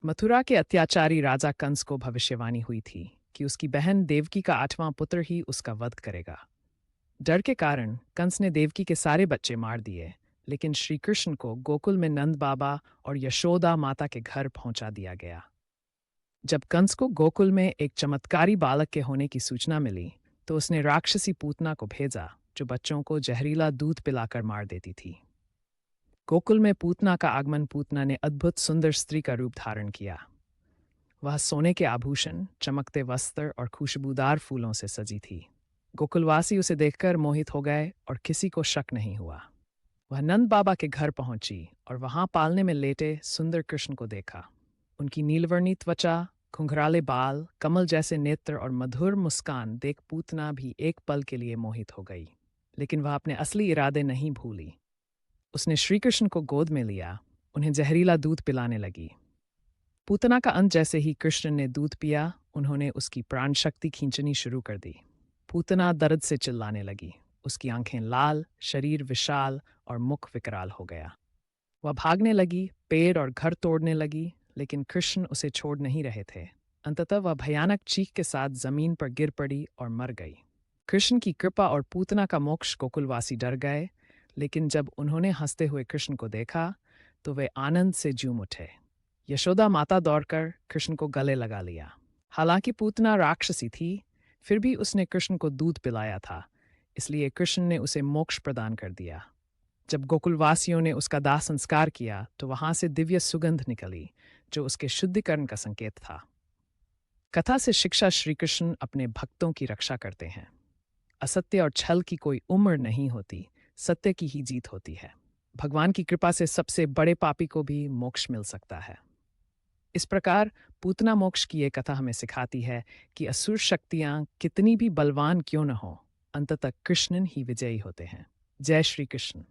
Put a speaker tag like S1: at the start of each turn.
S1: मथुरा के अत्याचारी राजा कंस को भविष्यवाणी हुई थी कि उसकी बहन देवकी का 8वां पुत्र ही उसका वध करेगा। डर के कारण कंस ने देवकी के सारे बच्चे मार दिए, लेकिन श्री कृष्ण को गोकुल में नंद बाबा और यशोदा माता के घर पहुंचा दिया गया। जब कंस को गोकुल में एक चमत्कारी बालक के होने की सूचना मिली, तो उसने राक्षसी पूतना को भेजा, जो बच्चों को जहरीला दूध पिलाकर मार देती थी। गोकुल में पूतना का आगमन पूतना ने अद्भुत सुंदर स्त्री का रूप धारण किया। वह सोने के आभूषण, चमकते वस्त्र और खुशबूदार फूलों से सजी थी। गोकुलवासी उसे देखकर मोहित हो गए और किसी को शक नहीं हुआ। वह नंद बाबा के घर पहुंची और वहां पालने में लेटे सुंदर कृष्ण को देखा। उनकी नीलवर्णी त्वचा, घुंघराले बाल, कमल जैसे नेत्र और मधुर मुस्कान देख पूतना भी एक पल के लिए मोहित हो गई। लेकिन वह अपने असली इरादे नहीं भूली। उसने श्री कृष्ण को गोद में लिया, उन्हें जहरीला दूध पिलाने लगी। पूतना का अंत जैसे ही कृष्ण ने दूध पिया, उन्होंने उसकी प्राण शक्ति खींचनी शुरू कर दी। पूतना दर्द से चिल्लाने लगी। उसकी आंखें लाल, शरीर विशाल और मुख विकराल हो गया। वह भागने लगी, पेड़ और घर तोड़ने लगी, लेकिन कृष्ण उसे छोड़ नहीं रहे थे। अंततः वह भयानक चीख के साथ जमीन पर गिर पड़ी और मर गई। कृष्ण की कृपा और पूतना का मोक्ष गोकुलवासी डर गए, लेकिन जब उन्होंने हंसते हुए कृष्ण को देखा, तो वे आनंद से झूम उठे। यशोदा माता दौड़कर कृष्ण को गले लगा लिया। हालांकि पूतना राक्षसी थी, फिर भी उसने कृष्ण को दूध पिलाया था, इसलिए कृष्ण ने उसे मोक्ष प्रदान कर दिया। जब गोकुलवासियों ने उसका दाह संस्कार किया, तो वहां से दिव्य सुगंध निकली, जो उसके शुद्धिकरण का संकेत था। कथा से शिक्षा: श्री कृष्ण अपने भक्तों की रक्षा करते हैं। असत्य और छल की कोई उम्र नहीं होती, सत्य की ही जीत होती है। भगवान की कृपा से सबसे बड़े पापी को भी मोक्ष मिल सकता है। इस प्रकार पूतना मोक्ष की ये कथा हमें सिखाती है कि असुर शक्तियां कितनी भी बलवान क्यों न हो, अंततः कृष्ण ही विजयी होते हैं। जय श्री कृष्ण।